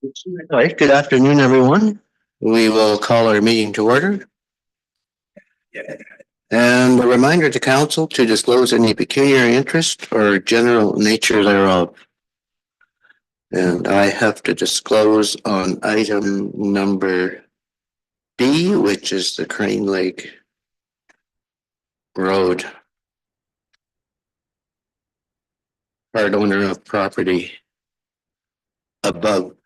All right, good afternoon, everyone. We will call our meeting to order. And a reminder to council to disclose any pecuniary interest or general nature thereof. And I have to disclose on item number B, which is the Crane Lake Road. Part owner of property above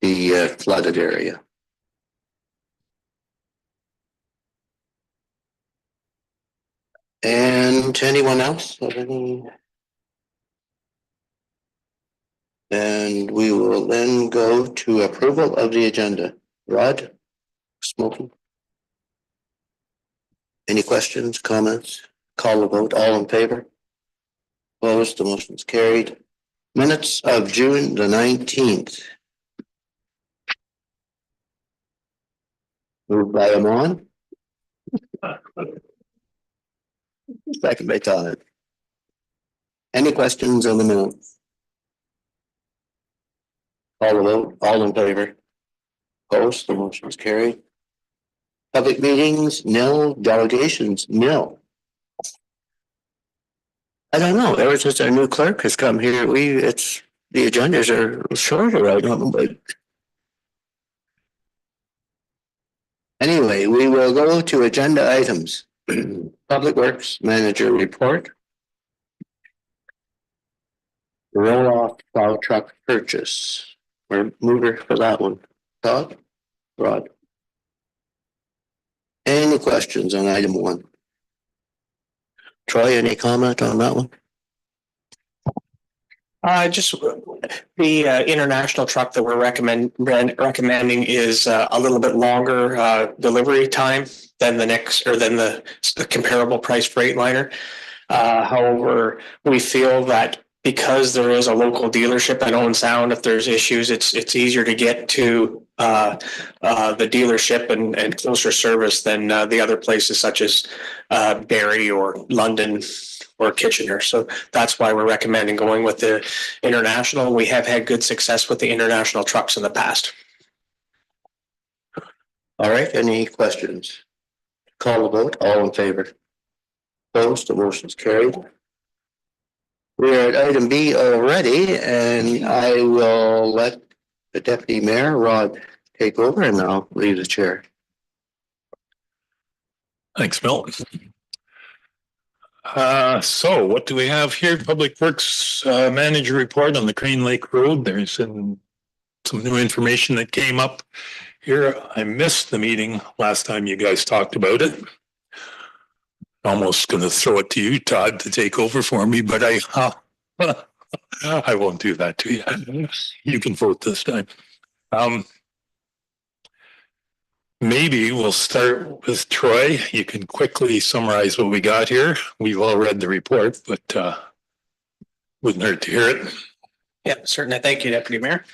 the flooded area. And anyone else have any? And we will then go to approval of the agenda. Rod, smoking? Any questions, comments? Call the vote. All in favor? Opposed? The motion is carried. Minutes of June the 19th. Moved by Amon. Second by Todd. Any questions on the minutes? Call the vote. All in favor? Opposed? The motion is carried. Public meetings, nil. Delegations, nil. I don't know. Ever since our new clerk has come here, the agendas are shorter. I don't know, but anyway, we will go to agenda items. Public Works Manager report. Roll-off plow truck purchase. Or mover for that one. Todd? Rod? Any questions on item 1? Troy, any comment on that one? Just the international truck that we're recommending is a little bit longer delivery time than the comparable price Freightliner. However, we feel that because there is a local dealership at Owen Sound, if there's issues, it's easier to get to the dealership and closer service than the other places such as Barrie or London or Kitchener. So that's why we're recommending going with the international. We have had good success with the international trucks in the past. All right, any questions? Call the vote. All in favor? Opposed? The motion is carried. We are at item B already, and I will let the Deputy Mayor, Rod, take over, and I'll leave the chair. Thanks, Bill. So what do we have here? Public Works Manager report on the Crane Lake Road. There's some new information that came up here. I missed the meeting last time you guys talked about it. Almost going to throw it to you, Todd, to take over for me, but I won't do that to you. You can vote this time. Maybe we'll start with Troy. You can quickly summarize what we got here. We've all read the report, but wouldn't hurt to hear it. Yeah, certainly. Thank you, Deputy Mayor.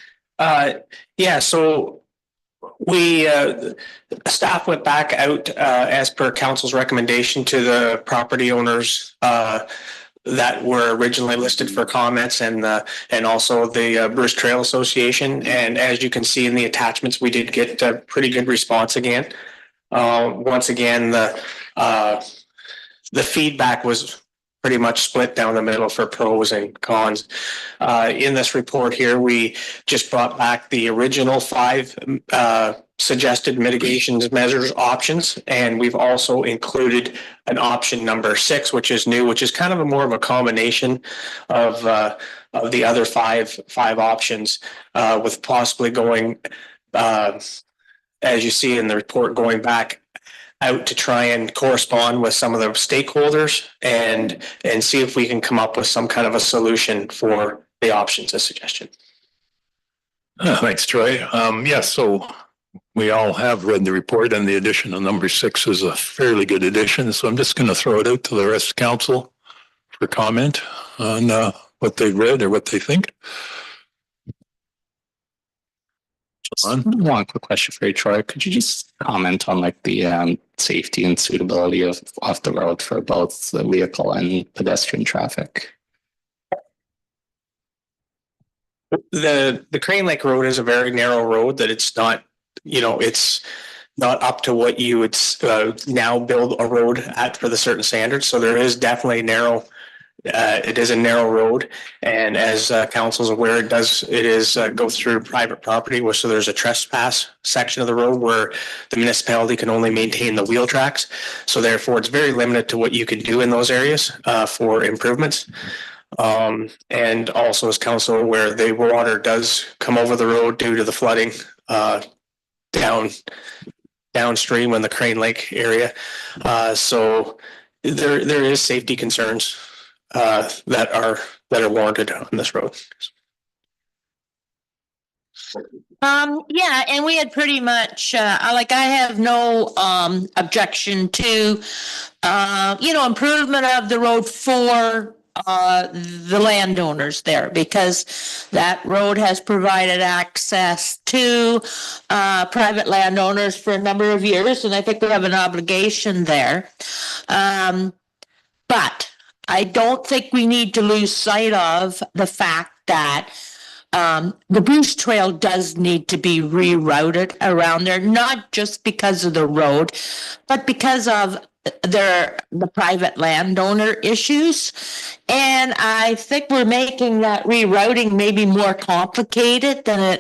So we staff went back out as per council's recommendation to the property owners that were originally listed for comments and also the Bruce Trail Association. And as you can see in the attachments, we did get a pretty good response again. Once again, the feedback was pretty much split down the middle for pros and cons. In this report here, we just brought back the original 5 suggested mitigations measures options, and we've also included an option number 6, which is new, which is kind of more of a combination of the other five options, with possibly going, as you see in the report, going back out to try and correspond with some of the stakeholders and see if we can come up with some kind of a solution for the options as suggestion. Thanks, Troy. So we all have read the report, and the addition of number 6 is a fairly good addition. So I'm just going to throw it out to the rest of council for comment on what they've read or what they think. One quick question for you, Troy. Could you just comment on the safety and suitability of the road for both the vehicle and pedestrian traffic? The Crane Lake Road is a very narrow road that it's not, it's not up to what you would now build a road at for the certain standards. So there is definitely narrow. It is a narrow road, and as council's aware, it is go through private property, so there's a trespass section of the road where the municipality can only maintain the wheel tracks. So therefore, it's very limited to what you can do in those areas for improvements. And also, as council aware, the water does come over the road due to the flooding downstream in the Crane Lake area. So there is safety concerns that are warranted on this road. Yeah, and we had pretty much I have no objection to improvement of the road for the landowners there, because that road has provided access to private landowners for a number of years, and I think we have an obligation there. But I don't think we need to lose sight of the fact that the Bruce Trail does need to be rerouted around there, not just because of the road, but because of the private landowner issues. And I think we're making that rerouting maybe more complicated than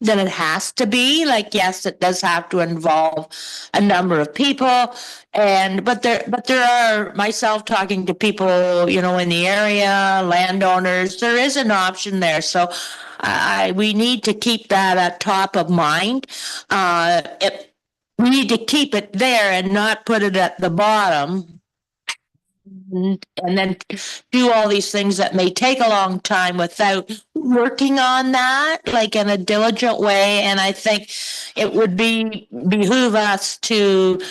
it has to be. Like, yes, it does have to involve a number of people, but there are, myself talking to people, in the area, landowners, there is an option there. So we need to keep that at top of mind. We need to keep it there and not put it at the bottom, and then do all these things that may take a long time without working on that, like in a diligent way. And I think it would behoove us to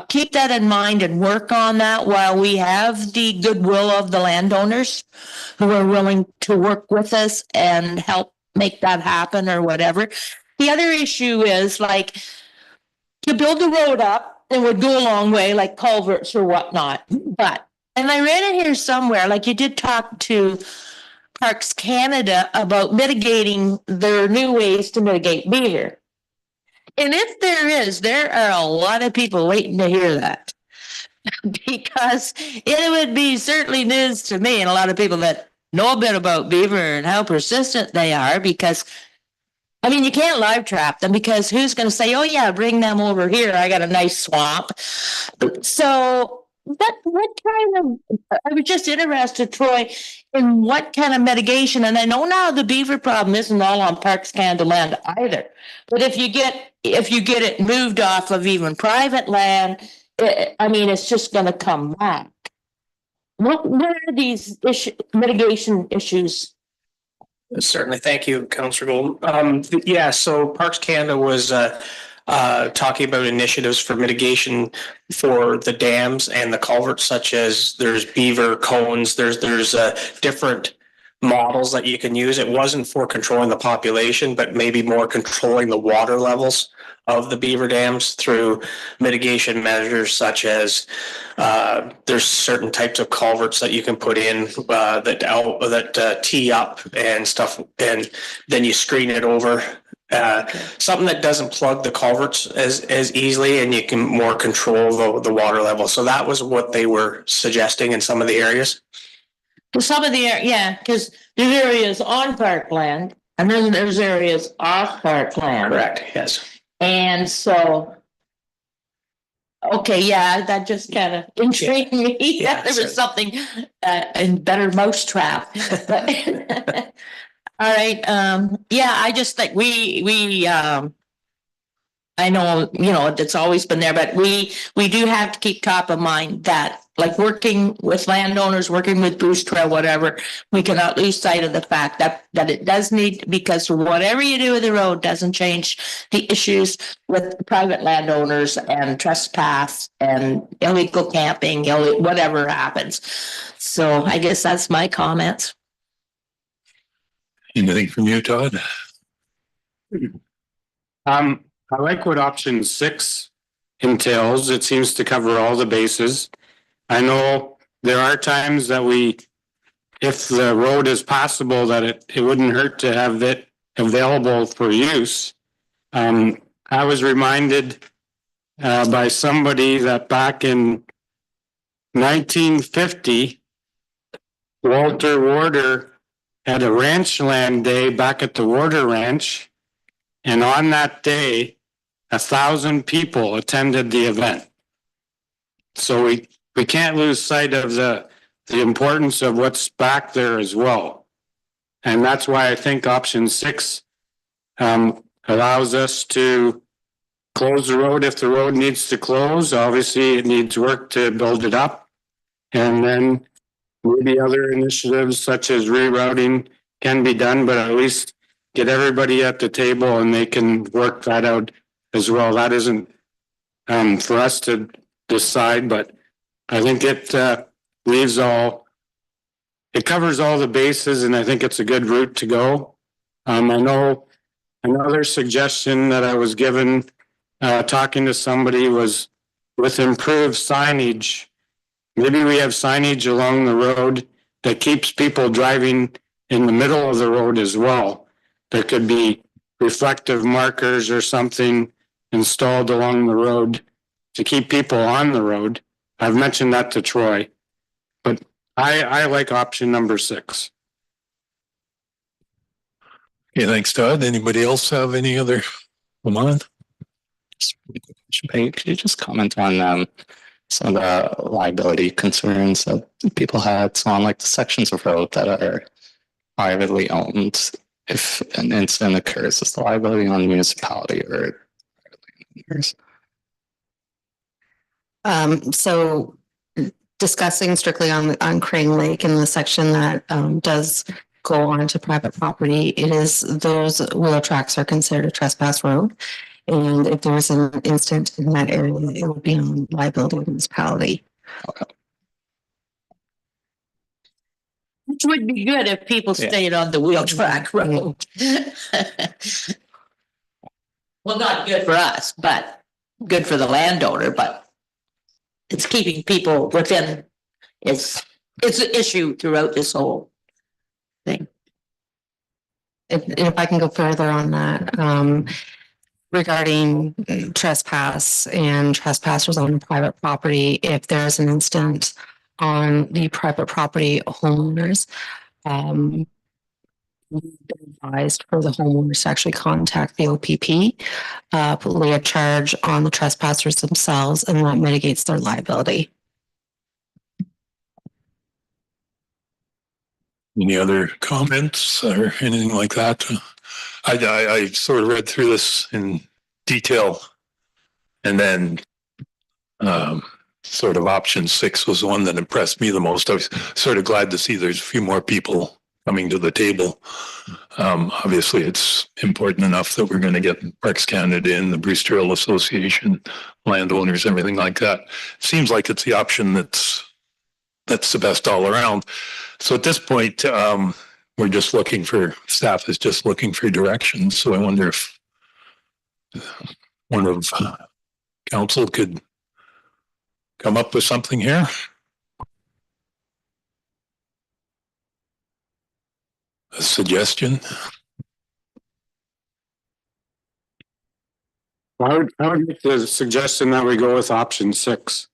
keep that in mind and work on that while we have the goodwill of the landowners who are willing to work with us and help make that happen or whatever. The other issue is, like, you build the road up, it would go a long way, like culverts or whatnot. And I read it here somewhere, like you did talk to Parks Canada about mitigating their new ways to mitigate beaver. And if there are a lot of people waiting to hear that, because it would be certainly news to me and a lot of people that know a bit about beaver and how persistent they are, because you can't live trap them, because who's going to say, oh yeah, bring them over here, I got a nice swamp. So what kind of, I was just interested, Troy, in what kind of mitigation, and I know now the beaver problem isn't all on Parks Canada land either, but if you get it moved off of even private land, it's just going to come back. What are these mitigation issues? Certainly. Thank you, Councillor Gold. So Parks Canada was talking about initiatives for mitigation for the dams and the culverts, such as there's beaver cones, there's different models that you can use. It wasn't for controlling the population, but maybe more controlling the water levels of the beaver dams through mitigation measures, such as there's certain types of culverts that you can put in that tee up and stuff, and then you screen it over. Something that doesn't plug the culverts as easily, and you can more control the water level. So that was what they were suggesting in some of the areas. Because there's areas on parkland and then there's areas off parkland. Correct. Yes. And so, okay, that just kind of intrigued me. Yeah, there was something in better mousetrap. All right. I just think we I know, it's always been there, but we do have to keep top of mind that, like, working with landowners, working with Bruce Trail, whatever, we cannot lose sight of the fact that it does need, because whatever you do with the road doesn't change the issues with private landowners and trespass and illegal camping, whatever happens. So I guess that's my comments. Anything from you, Todd? I like what option 6 entails. It seems to cover all the bases. I know there are times that we if the road is passable, that it wouldn't hurt to have it available for use. I was reminded by somebody that back in 1950, Walter Warder had a ranch land day back at the Warder Ranch. And on that day, 1,000 people attended the event. So we can't lose sight of the importance of what's back there as well. And that's why I think option 6 allows us to close the road if the road needs to close. Obviously, it needs work to build it up. And then maybe other initiatives such as rerouting can be done, but at least get everybody at the table and they can work that out as well. That isn't for us to decide, but I think it it covers all the bases, and I think it's a good route to go. I know another suggestion that I was given talking to somebody was with improved signage. Maybe we have signage along the road that keeps people driving in the middle of the road as well. There could be reflective markers or something installed along the road to keep people on the road. I've mentioned that to Troy, but I like option number 6. Okay, thanks, Todd. Anybody else have any other? Come on. Could you just comment on some of the liability concerns that people had? So on like the sections of road that are privately owned, if an incident occurs, is the liability on the municipality or privately owners? So discussing strictly on Crane Lake and the section that does go onto private property, it is those wheel tracks are considered a trespass road. And if there's an incident in that area, it would be on liability of the municipality. Okay. Which would be good if people stayed on the wheel track road. Well, not good for us, but good for the landowner, but it's keeping people within, it's an issue throughout this whole thing. If I can go further on that, regarding trespass and trespassers on private property, if there's an incident on the private property homeowners, advised for the homeowners to actually contact the OPP, lay a charge on the trespassers themselves, and that mitigates their liability. Any other comments or anything like that? I sort of read through this in detail, and then sort of option 6 was the one that impressed me the most. I was sort of glad to see there's a few more people coming to the table. Obviously, it's important enough that we're going to get Parks Canada in, the Bruce Trail Association, landowners, everything like that. Seems like it's the option that's the best all around. So at this point, we're just looking for, staff is just looking for directions. So I wonder if one of council could come up with something here. A suggestion? I would make the suggestion that we go with option 6.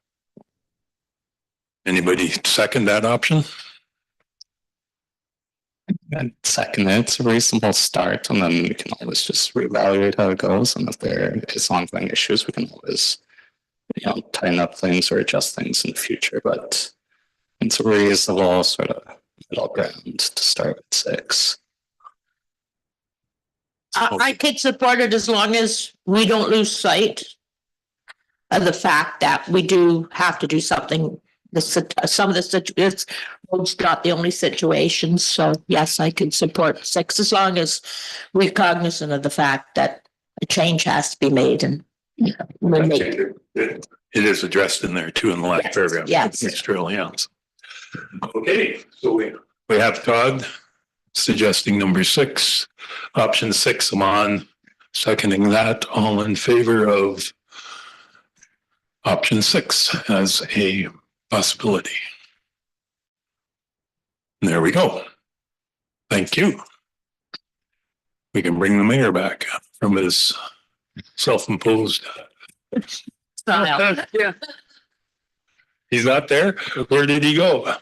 Anybody second that option? And second, it's a reasonable start, and then we can always just reevaluate how it goes. And if there is ongoing issues, we can always, tighten up things or adjust things in the future. But it's a reasonable sort of middle ground to start with 6. I could support it as long as we don't lose sight of the fact that we do have to do something. Some of the situations, road's not the only situation. So yes, I could support 6 as long as we're cognizant of the fact that a change has to be made, and we'll make it. It is addressed in there too in the last paragraph. Yes. Trail, yes. Okay, so we have Todd suggesting number 6, option 6. I'm on seconding that. All in favor of option 6 as a possibility? There we go. Thank you. We can bring the mayor back from his self-imposed. Style. He's not there? Where did he go?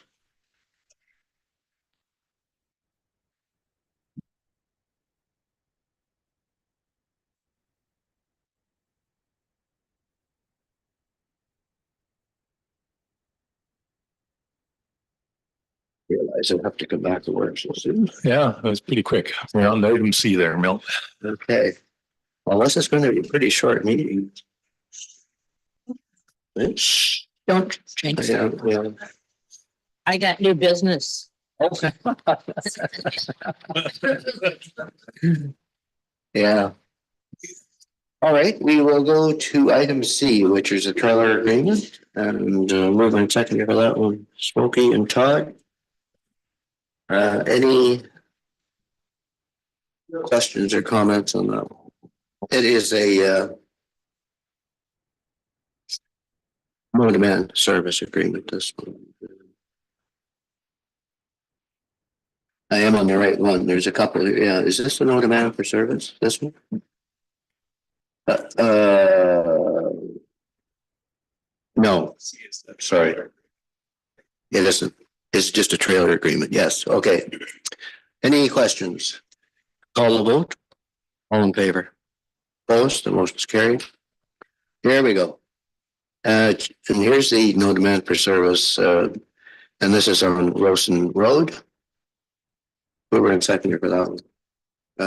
Realize I have to come back to work so soon. Yeah, that was pretty quick. We're on item C there, Milt. Okay. Well, this is going to be a pretty short meeting. Don't change Yeah, that. yeah. I got new business. Okay. Yeah. All right, we will go to item C, which is a trailer agreement, and move on second for that one, Smokey and Todd. Any questions or comments on that? It is a on-demand service agreement, this one. I am on the right one. There's a couple, yeah. Is this an on-demand for service, this one? No, sorry. It isn't. It's just a trailer agreement. Yes, okay. Any questions? Call the vote. All in favor? Opposed? The motion is carried. Here we go. And here's the no demand for service, and this is on Wilson Road. We were in second here for that one.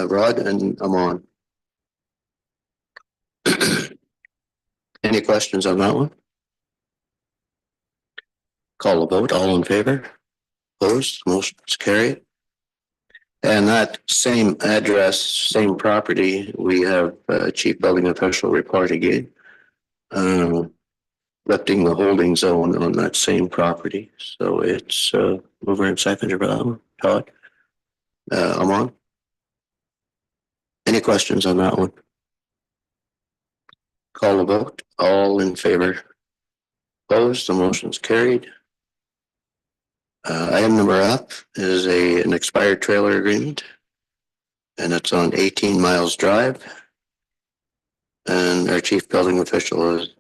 Rod, and I'm on. Any questions on that one? Call the vote. All in favor? Opposed? Motion is carried. And that same address, same property, we have chief building official report again. Lifting the holding zone on that same property. So it's mover and seconder for that one. Todd? I'm on. Any questions on that one? Call the vote. All in favor? Opposed? The motion is carried. Item number F is an expired trailer agreement, and it's on 18 Miles Drive. And our chief building official is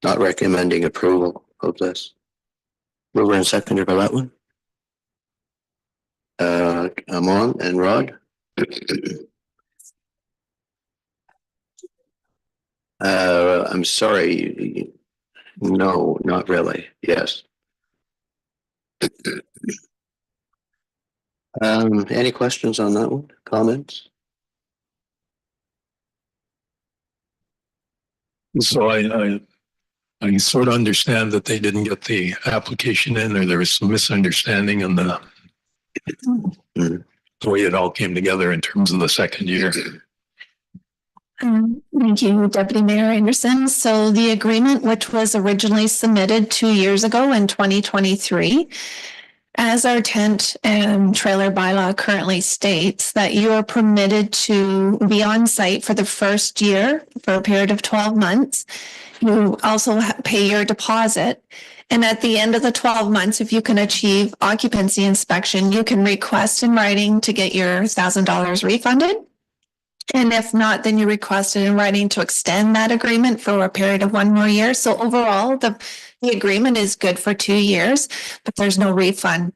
not recommending approval of this. Mover and seconder for that one. I'm on, and Rod. I'm sorry. No, not really. Yes. Any questions on that one? Comments? So I sort of understand that they didn't get the application in, or there was some misunderstanding on the way it all came together in terms of the second year. Thank you, Deputy Mayor Anderson. So the agreement, which was originally submitted 2 years ago in 2023, as our tent and trailer bylaw currently states, that you are permitted to be on site for the first year for a period of 12 months. You also pay your deposit. And at the end of the 12 months, if you can achieve occupancy inspection, you can request in writing to get your $1,000 refunded. And if not, then you requested in writing to extend that agreement for a period of 1 more year. So overall, the agreement is good for 2 years, but there's no refund.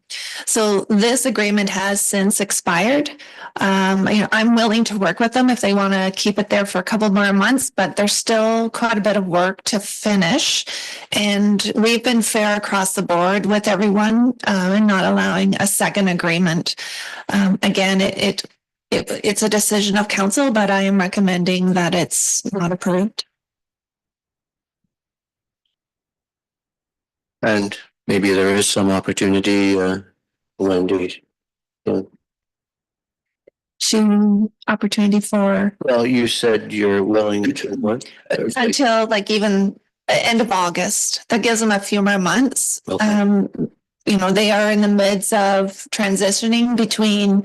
So this agreement has since expired. I'm willing to work with them if they want to keep it there for a couple more months, but there's still quite a bit of work to finish. And we've been fair across the board with everyone and not allowing a second agreement. Again, it's a decision of council, but I am recommending that it's not approved. And maybe there is some opportunity, Wendy. Opportunity for Well, you said you're willing to what? until like even end of August. That gives them a few more months. Okay. They are in the midst of transitioning between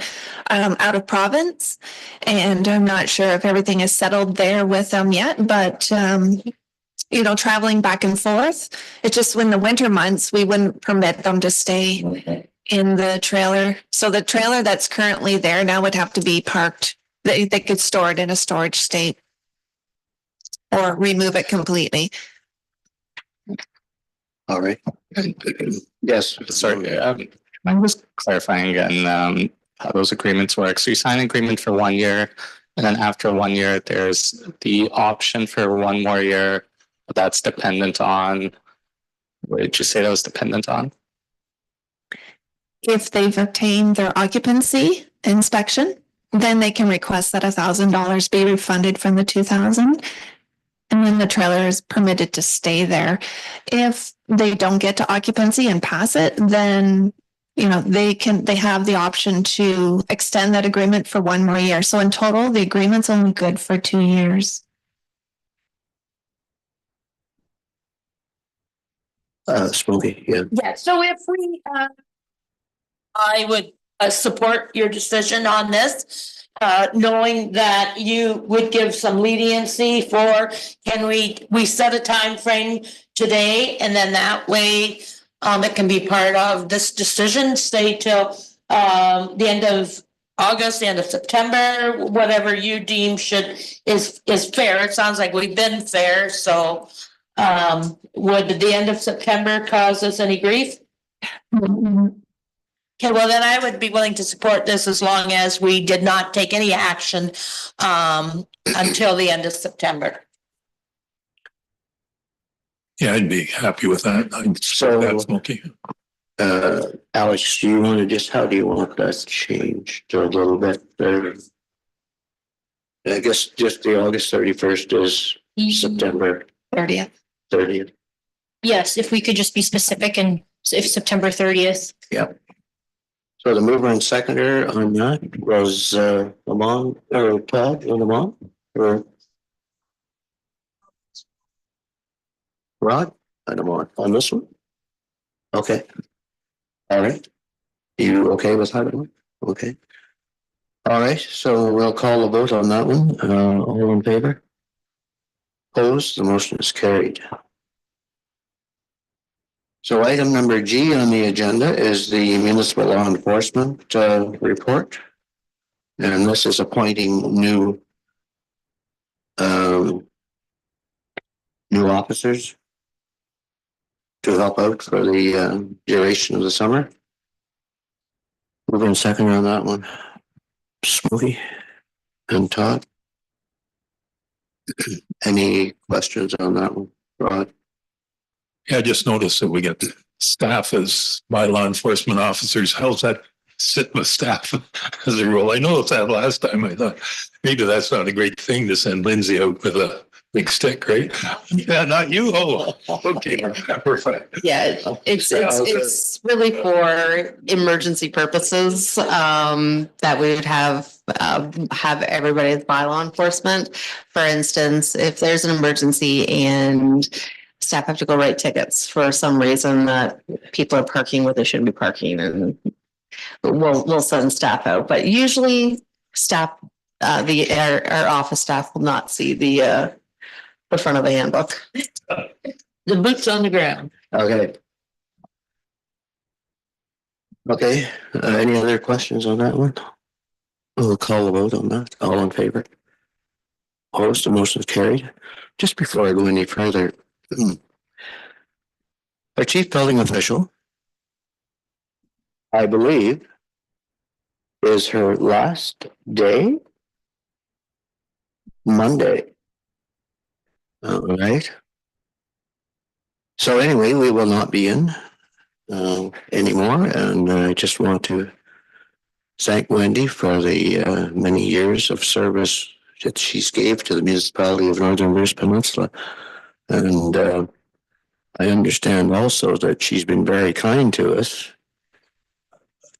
out of province, and I'm not sure if everything is settled there with them yet, but traveling back and forth. It's just when the winter months, we wouldn't permit them to stay in the trailer. So the trailer that's currently there now would have to be parked. They could store it in a storage state or remove it completely. All right. Yes, Sorry, I'm just clarifying again, how those agreements work. So you sign an agreement for 1 year, and then after 1 year, there's the option for one more year. That's dependent on, what did you say that was dependent on? If they've obtained their occupancy inspection, then they can request that $1,000 be refunded from the 2,000. And then the trailer is permitted to stay there. If they don't get to occupancy and pass it, then, they have the option to extend that agreement for 1 more year. So in total, the agreement's only good for 2 years. Smokey, yeah. Yeah, so if we, I would support your decision on this, knowing that you would give some leniency for, can we set a time frame today, and then that way it can be part of this decision, say till the end of August, the end of September, whatever you deem is fair. It sounds like we've been fair, so would the end of September cause us any grief? Okay, well, then I would be willing to support this as long as we did not take any action until the end of September. Yeah, I'd be happy with that. I'd support that, Smokey. Alex, do you want to how do you want that changed a little bit? I guess just the August 31st is September 30th. 30th. Yes, if we could just be specific, and if September 30th. Yep. So the mover and seconder on that was Lamont or Todd or Lamont or Rod? I don't want on this one. Okay. All right. You okay with that one? Okay. All right. So we'll call a vote on that one. All in favor? Opposed? The motion is carried. So item number G on the agenda is the municipal law enforcement report. And this is appointing new officers to help out for the duration of the summer. Moving second on that one. Smokey and Todd. Any questions on that one, Rod? Yeah, I just noticed that we get staff as by law enforcement officers. How's that sit with staff as a rule? I noticed that last time. I thought maybe that's not a great thing to send Lindsay out with a big stick, right? Yeah, not you. Oh, okay. We're fine. Yeah, it's really for emergency purposes, that we would have everybody as by law enforcement. For instance, if there's an emergency and staff have to go write tickets for some reason that people are parking where they shouldn't be parking, and we'll send staff out. But usually staff, our office staff will not see the front of the handbook. The boots on the ground. Okay. Okay, any other questions on that one? We'll call a vote on that. All in favor? Opposed? The motion is carried. Just before I go any further, our chief building official, I believe, is her last day Monday. All right. So anyway, we will not be in anymore, and I just want to thank Wendy for the many years of service that she's gave to the municipality of Northern Bruce Peninsula. And I understand also that she's been very kind to us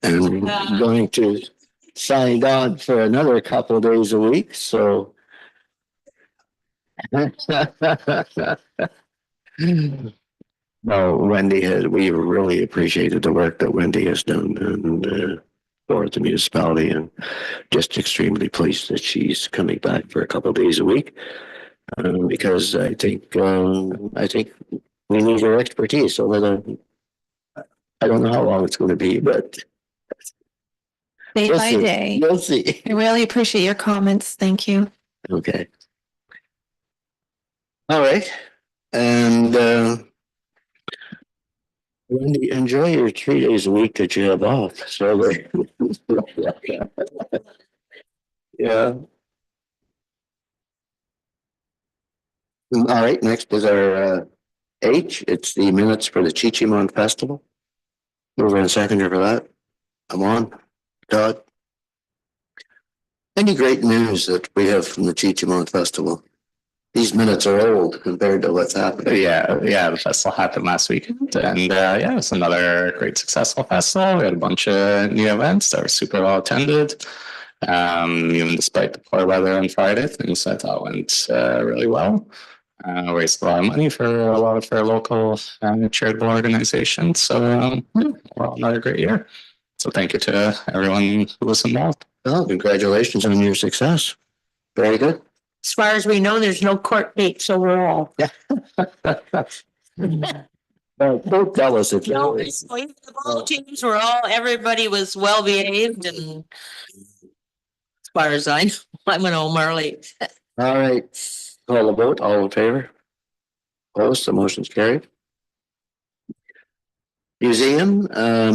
and going to sign on for another couple of days a week. So no, Wendy we really appreciated the work that Wendy has done and for the municipality, and just extremely pleased that she's coming back for a couple of days a week. Because I think we need your expertise over the, I don't know how long it's going to be, but Day we'll by see. day. We'll see. I really appreciate your comments. Thank you. Okay. All right. And Wendy, enjoy your 3 days a week that you have off. So yeah. All right, next is our H. It's the minutes for the Cheemaun Festival. Mover and seconder for that. I'm on. Todd. Any great news that we have from the Cheemaun Festival? These minutes are old compared to what's happening. Yeah, the festival happened last weekend, and yeah, it's another great successful festival. We had a bunch of new events that were super well attended. Even despite the poor weather on Friday, things I thought went really well. Raised a lot of money for a lot of our local charitable organizations. So well, another great year. So thank you to everyone who was involved. Well, congratulations on your success. Very good. As far as we know, there's no court dates overall. Don't tell us if No, you the ball teams were all, everybody was well behaved and as far as I know, I'm an old Marley. All right. Call the vote. All in favor? Opposed? The motion's carried. Museum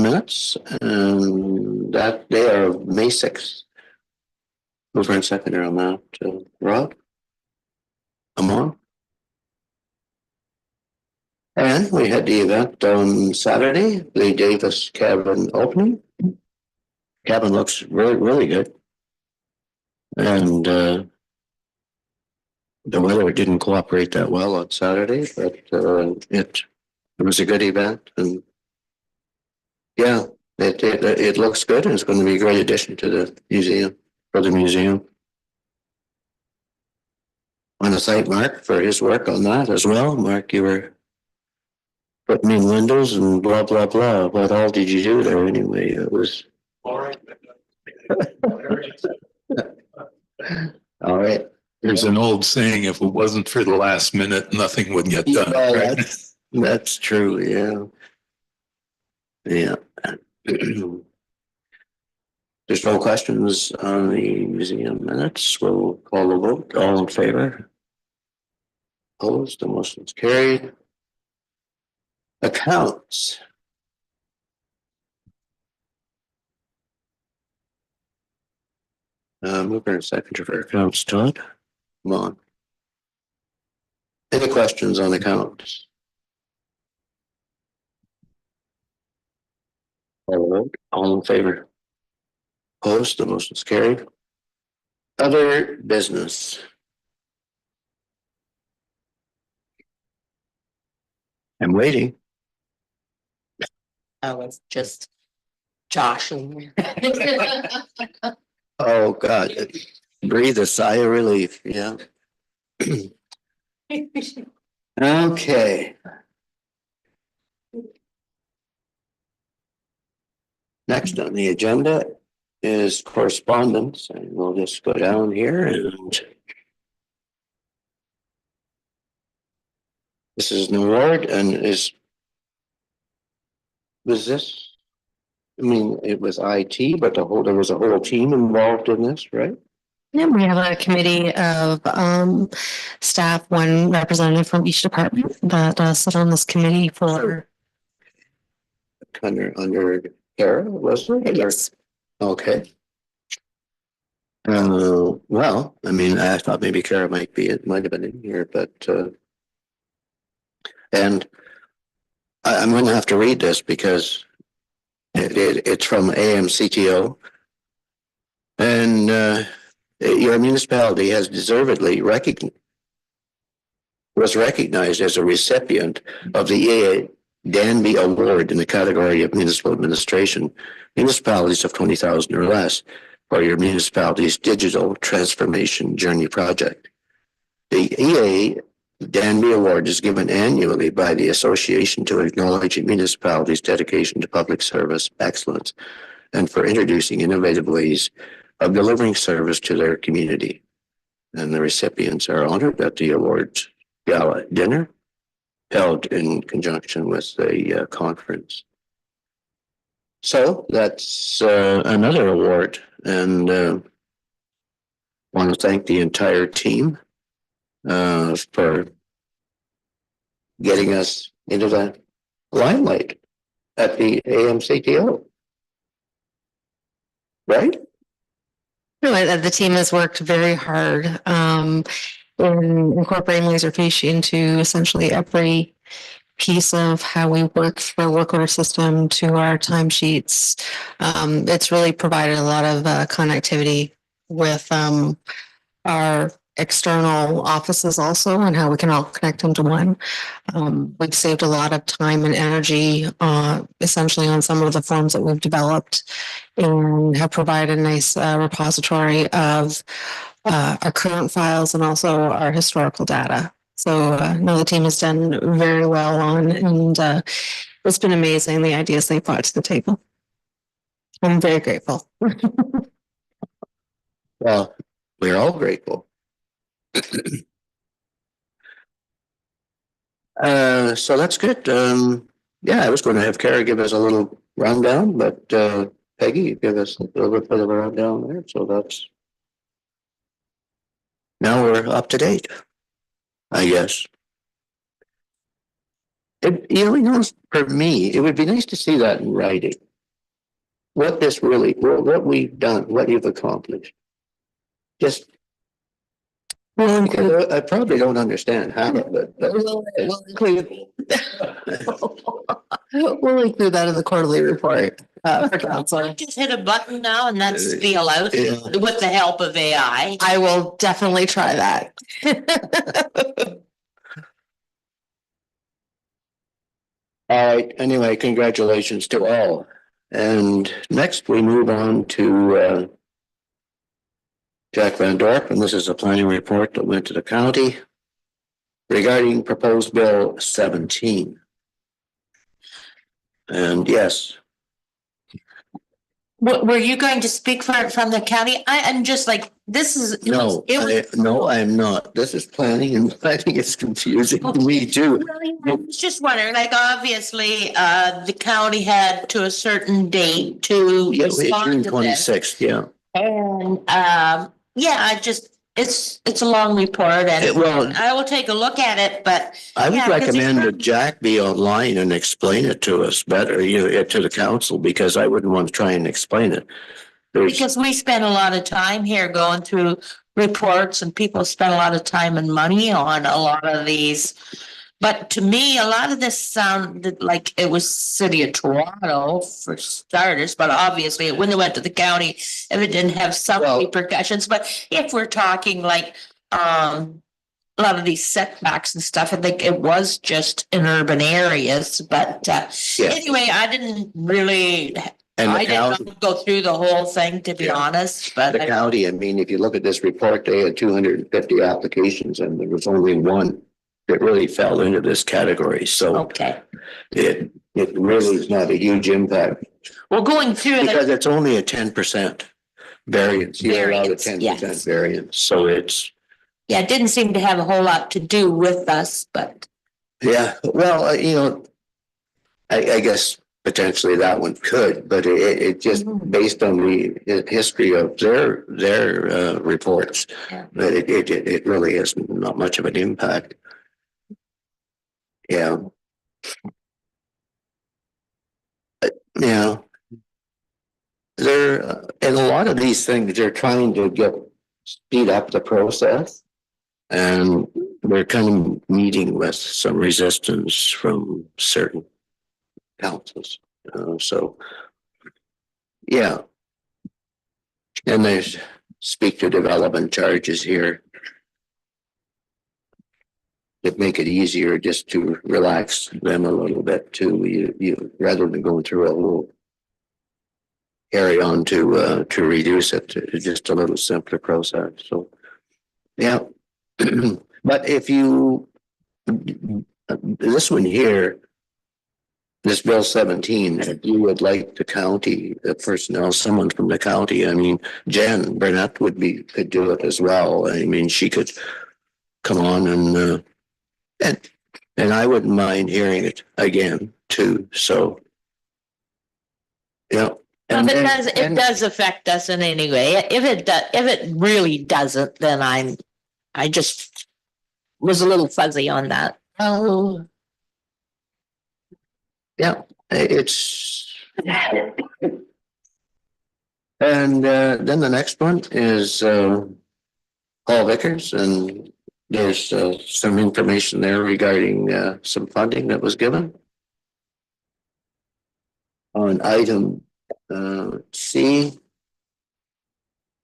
minutes. That they are May 6th. Mover and seconder on that. Rob? I'm on. And we had the event on Saturday, the Davis cabin opening. Cabin looks really, really good. And the weather didn't cooperate that well on Saturday, but it was a good event. And yeah, it looks good, and it's going to be a great addition to the museum, for the museum. I want to thank Mark for his work on that as well. Mark, you were putting in windows and blah, blah, blah. What all did you do there anyway? It was. All right. There's an old saying, if it wasn't for the last minute, nothing would get done. Yeah, Right? that's true, yeah. Yeah. There's no questions on the museum minutes. We'll call the vote. All in favor? Opposed? The motion's carried. Accounts. Mover and seconder for accounts, Todd. Come on. Any questions on accounts? All in favor? Opposed? The motion's carried. Other business. I'm waiting. I was just joshing. Oh, God. Breathe a sigh of relief. Yeah. Okay. Next on the agenda is correspondence, and we'll just go down here and this is an award and was this? I mean, it was IT, but there was a whole team involved in this, right? Yeah, we have a committee of staff, one representative from each department that sit on this committee for. Under Kara, was it? Yes. Okay. Well, I mean, I thought maybe Kara might have been in here, but and I'm going to have to read this because it's from AMCTO, and your municipality has deservedly was recognized as a recipient of the EA Danby Award in the category of municipal administration, municipalities of 20,000 or less, for your municipality's digital transformation journey project. The EA Danby Award is given annually by the association to acknowledge a municipality's dedication to public service excellence and for introducing innovative ways of delivering service to their community. And the recipients are honored at the awards gala dinner held in conjunction with the conference. So that's another award, and want to thank the entire team for getting us into the limelight at the AMCTO. Right? No, the team has worked very hard in incorporating Laserfish into essentially every piece of how we work for the work order system to our timesheets. It's really provided a lot of connectivity with our external offices also, and how we can all connect into one. We've saved a lot of time and energy essentially on some of the forms that we've developed, and have provided a nice repository of our current files and also our historical data. So no, the team has done very well on, and it's been amazing the ideas they brought to the table. I'm very grateful. Well, we're all grateful. So that's good. Yeah, I was going to have Kara give us a little rundown, but Peggy, you give us a little bit of a rundown there. So that's now we're up to date, I guess. For me, it would be nice to see that in writing. What this really, what we've done, what you've accomplished. Just because I probably don't understand how, but We'll include we'll include that in the quarterly report for council. Just hit a button now and that's spiel out with the help of AI. I will definitely try that. all right. Anyway, congratulations to all. And next we move on to Jack Van Dorp, and this is a planning report that went to the county regarding proposed bill 17. And yes. Were you going to speak for it from the county? I'm just like, this is. No, I'm not. This is planning, and I think it's confusing to me too. I was just wondering, like, obviously, the county had to a certain date to Yeah, respond June to this. 26th, yeah. And, yeah, it's a long report and Well, I will take a look at it, but. I would yeah, 'cause recommend it's- that Jack be online and explain it to us better, to the council, because I wouldn't want to try and explain it. Because we spend a lot of time here going through reports and people spend a lot of time and money on a lot of these. But to me, a lot of this sounded like it was City of Toronto for starters, but obviously it wouldn't have went to the county if it didn't have some repercussions. But if we're talking like a lot of these setbacks and stuff, I think it was just in urban areas. But anyway, I didn't really. I didn't go through the whole thing, to be honest, but. The county, I mean, if you look at this report, they had 250 applications and there was only one that really fell into this category. So okay, it really is not a huge impact. Well, going through because it's only a 10% variance. You're allowed a 10% variance. So it's. Yeah, it didn't seem to have a whole lot to do with us, but. Yeah, well, I guess potentially that one could, but it just based on the history of their reports, that it really is not much of an impact. Yeah. Yeah. They're and a lot of these things they're trying to speed up the process, and we're kind of meeting with some resistance from certain councils. So yeah. And there's speak to development charges here that make it easier just to relax them a little bit too. You rather than going through a whole carry on to reduce it to just a little simpler process. So yeah. But if you this one here, this bill 17, if you would like the county, the personnel, someone from the county, I mean, Jen Burnett could do it as well. I mean, she could come on and I wouldn't mind hearing it again too, so. Yeah. Well, it does affect us in any way. If it really doesn't, then I just was a little fuzzy on that. Oh. Yeah, it's. And then the next one is Paul Vickers, and there's some information there regarding some funding that was given. On item C,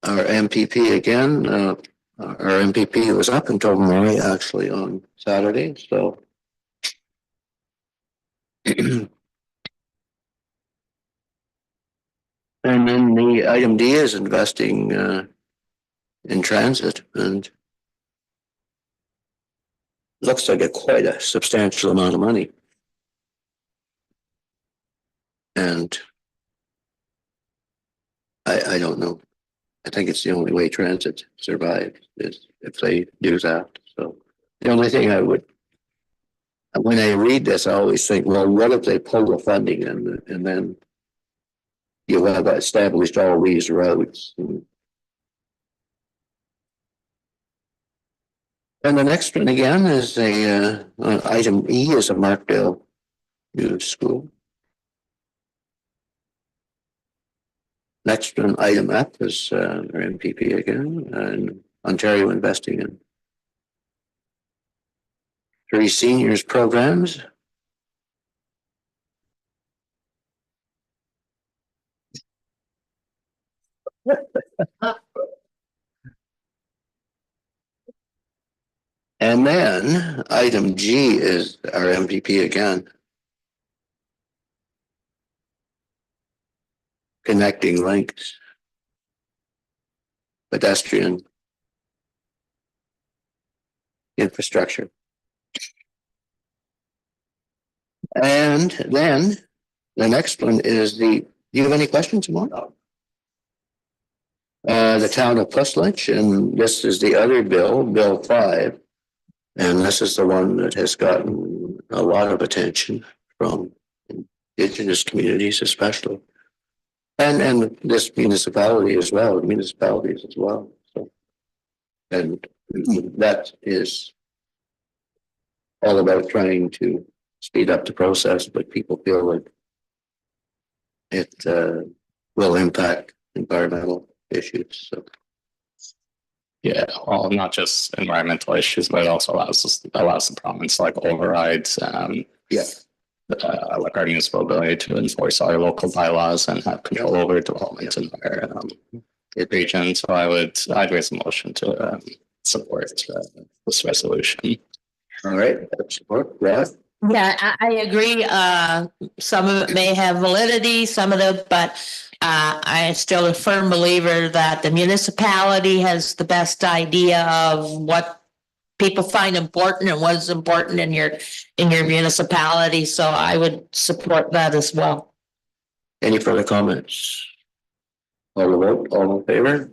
our MPP again, our MPP was up until May actually on Saturday, so. And then the item D is investing in transit, and looks like quite a substantial amount of money. And I don't know. I think it's the only way transit survives is if they do that. So the only thing when I read this, I always think, well, what if they pull the funding and then you have established all these roads. And the next one again is item E is a Markdale New School. Next one, item F is our MPP again, and Ontario investing in 3 seniors programs. And then item G is our MVP again. Connecting links. Pedestrian infrastructure. And then the next one is do you have any questions, Simone? The town of Puslinch, and this is the other bill, Bill 5. And this is the one that has gotten a lot of attention from Indigenous communities, especially. And this municipality as well, municipalities as well. So, and that is all about trying to speed up the process, but people feel like it will impact environmental issues. So. Yeah, well, not just environmental issues, but it also allows the province like overrides. Like our municipal ability to enforce our local bylaws and have control over development in our region. So I'd raise a motion to support this resolution. All right, support, Rita. Yeah, I agree. Some of it may have validity, some of it, but I'm still a firm believer that the municipality has the best idea of what people find important and what is important in your municipality. So I would support that as well. Any further comments? All the vote, all in favor?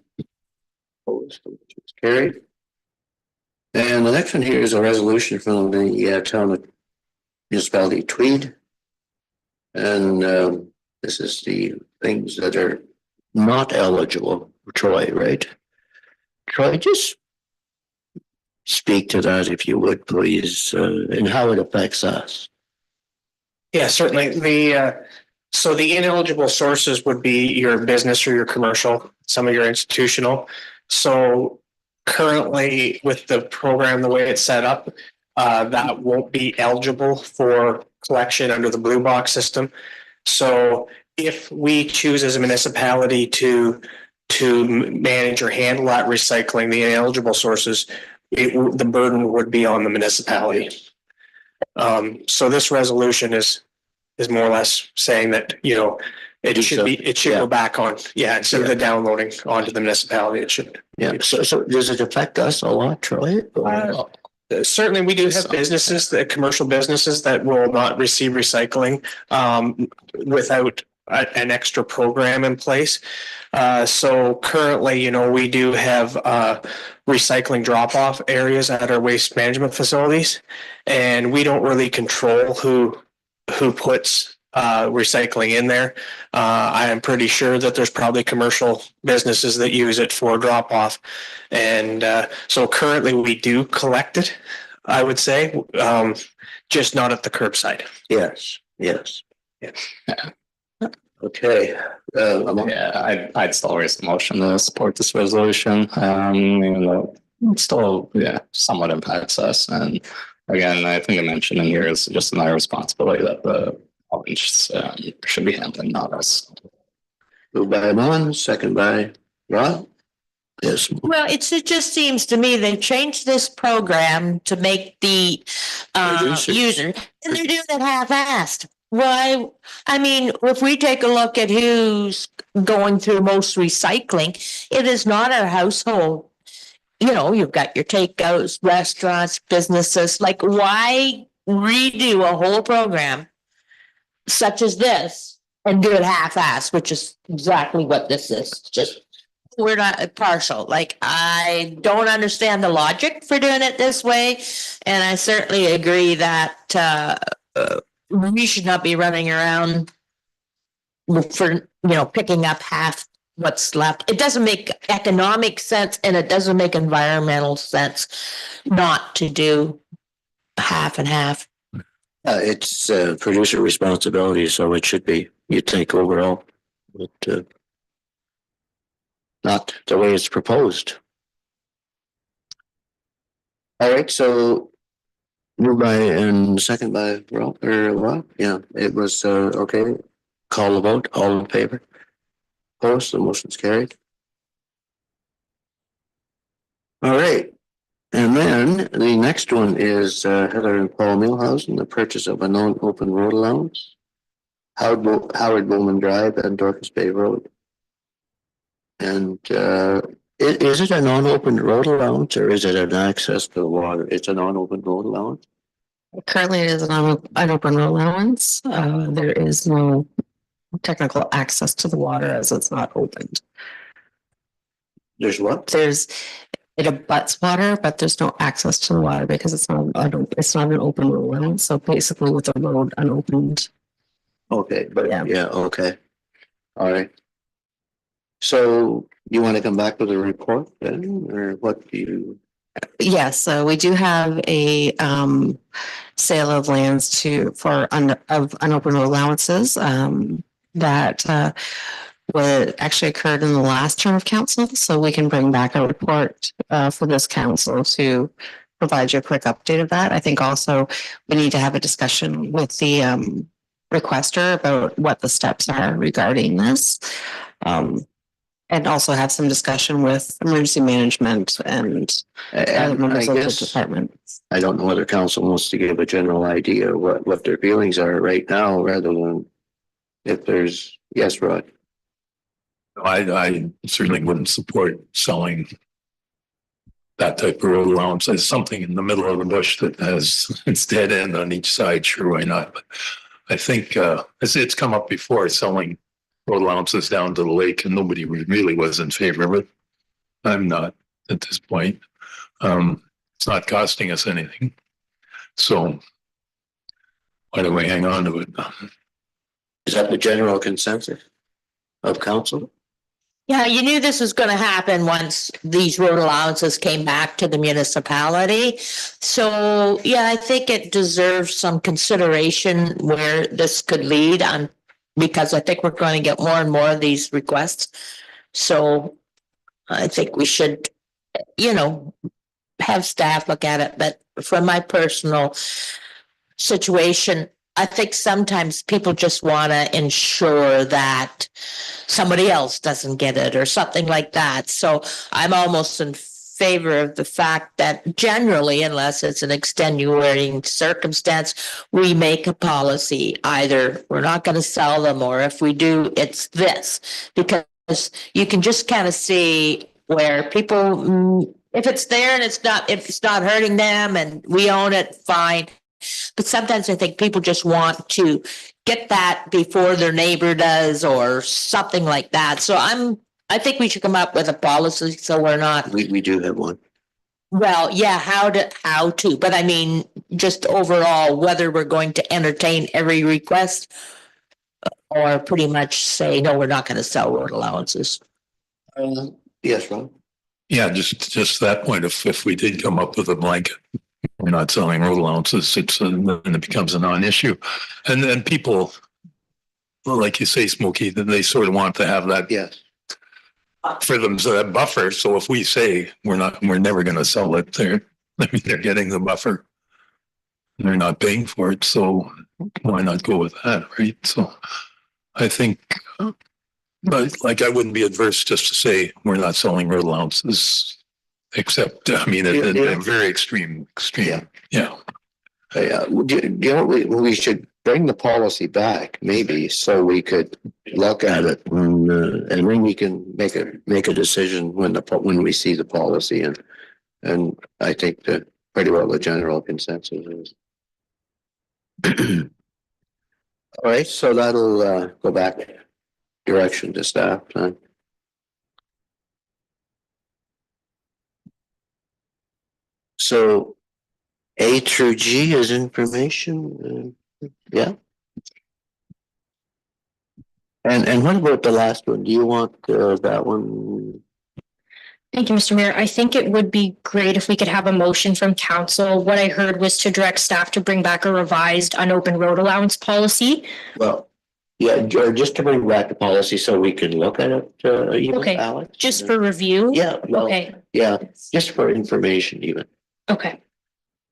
Opposed, carried. And the next one here is a resolution from the town of municipality Tweed. And this is the things that are not eligible. Troy, right? Troy, just speak to that if you would, please, and how it affects us. Yeah, certainly. So the ineligible sources would be your business or your commercial, some of your institutional. So currently with the program, the way it's set up, that won't be eligible for collection under the blue box system. So if we choose as a municipality to manage or handle that recycling, the ineligible sources, the burden would be on the municipality. So this resolution is more or less saying that, it should go back on, instead of the downloading onto the municipality, it should. Yeah. So does it affect us a lot, Troy? Certainly, we do have businesses, the commercial businesses that will not receive recycling without an extra program in place. So currently, you know, we do have recycling drop-off areas at our waste management facilities, and we don't really control who puts recycling in there. I am pretty sure that there's probably commercial businesses that use it for drop-off, and so currently we do collect it, I would say, just not at the curbside. Yes, yes. Yeah. Okay. Yeah, I'd still raise the motion to support this resolution. Even though it still, yeah, somewhat impacts us. And again, I think I mentioned in here is just another responsibility that the province should be handling, not us. Moved by Mon, second by Rod. Yes. Well, it just seems to me they've changed this program to make the Producers. user, and they're doing it half-assed. Why? I mean, if we take a look at who's going through most recycling, it is not our household. You know, you've got your takeouts, restaurants, businesses. Like, why redo a whole program such as this and do it half-assed, which is exactly what this is. Just we're not partial. Like, I don't understand the logic for doing it this way, and I certainly agree that we should not be running around for, picking up half what's left. It doesn't make economic sense, and it doesn't make environmental sense not to do half and half. It's producer responsibility, so it should be, you take overall, but not the way it's proposed. All right, so moved by and second by Rob or Rob. Yeah, it was okay. Call the vote. All in favor? Opposed? The motion's carried. All right. And then the next one is Heather and Paul Milhausen, the purchase of a non-open road allowance. Howard Bowman Drive and Dorcas Bay Road. And is it a non-open road allowance or is it an access to the water? It's a non-open road allowance. Currently, it is an open road allowance. There is no technical access to the water as it's not opened. There's what? It abuts water, but there's no access to the water because it's not an open road allowance. So basically, with the road unopened. Okay, but Yeah. yeah, okay. All right. So you want to come back with a report then, or what do you? Yes, we do have a sale of lands for unopened road allowances that what actually occurred in the last term of council. So we can bring back a report for this council to provide you a quick update of that. I think also we need to have a discussion with the requester about what the steps are regarding this. And also have some discussion with emergency management and other members of the department. I don't know whether council wants to give a general idea of what their feelings are right now, rather than if there's, yes, Rod. I certainly wouldn't support selling that type of road allowance as something in the middle of the bush that has its dead end on each side. Sure, why not? But I think it's come up before, selling road allowances down to the lake, and nobody really was in favor of it. I'm not at this point. It's not costing us anything. So why do we hang on to it? Is that the general consensus of council? Yeah, you knew this was going to happen once these road allowances came back to the municipality. So, yeah, I think it deserves some consideration where this could lead on, because I think we're going to get more and more of these requests. So I think we should, have staff look at it. But from my personal situation, I think sometimes people just want to ensure that somebody else doesn't get it or something like that. So I'm almost in favor of the fact that generally, unless it's an extenuating circumstance, we make a policy. Either we're not going to sell them, or if we do, it's this. Because you can just kind of see where people If it's there and if it's not hurting them and we own it, fine. But sometimes I think people just want to get that before their neighbor does or something like that. So I think we should come up with a policy so we're not, We do have one. well, yeah, how to, but I mean, just overall, whether we're going to entertain every request or pretty much say, no, we're not going to sell road allowances. Yes, Ron? Yeah, just that point, if we did come up with a blanket, we're not selling road allowances, then it becomes a non-issue. And then people, well, like you say, Smokey, then they sort of want to have that Yes. for them, so that buffer. So if we say we're never going to sell it, they're getting the buffer. They're not paying for it. So why not go with that, right? So I think, but like, I wouldn't be adverse just to say we're not selling road allowances, except, I mean, at a very extreme. Yeah. Yeah. Yeah, we should bring the policy back maybe so we could look at it and then we can make a decision when we see the policy and I think that pretty well the general consensus is. All right, so that'll go back direction to staff. So A through G is information. Yeah. And what about the last one? Do you want that one? Thank you, Mr. Mayor. I think it would be great if we could have a motion from council. What I heard was to direct staff to bring back a revised unopened road allowance policy. Well, yeah, or just to bring back the policy so we can look at it. Even, Okay, Alex? just for review? Yeah. Well, Okay, yeah, just for information even. okay.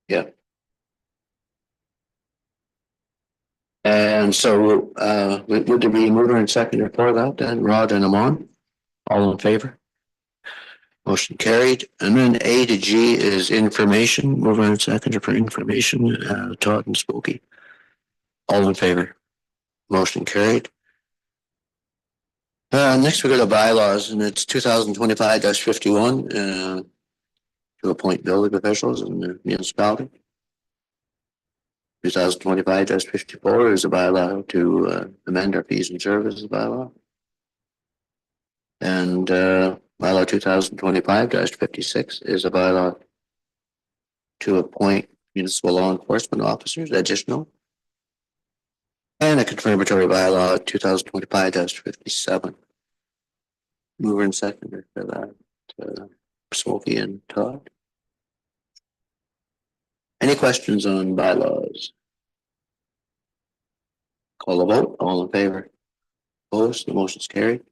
Yeah. And so would there be a mover and seconder for that then? Rod and Amon? All in favor? Motion carried. And then A to G is information. Mover and seconder for information. Todd and Smokey. All in favor? Motion carried. Next we go to bylaws, and it's 2025-51 to appoint building officials in the municipality. 2025-54 is a bylaw to amend our fees and services bylaw. And bylaw 2025-56 is a bylaw to appoint municipal law enforcement officers, additional. And a confirmatory bylaw 2025-57. Mover and seconder for that, Smokey and Todd. Any questions on bylaws? Call a vote, all in favor? Opposed, the motion's carried.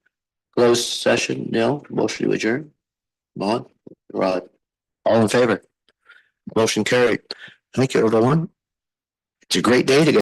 Closed session, nil, motion to adjourn. Mon, Rod, all in favor? Motion carried. Thank you, everyone. It's a great day together.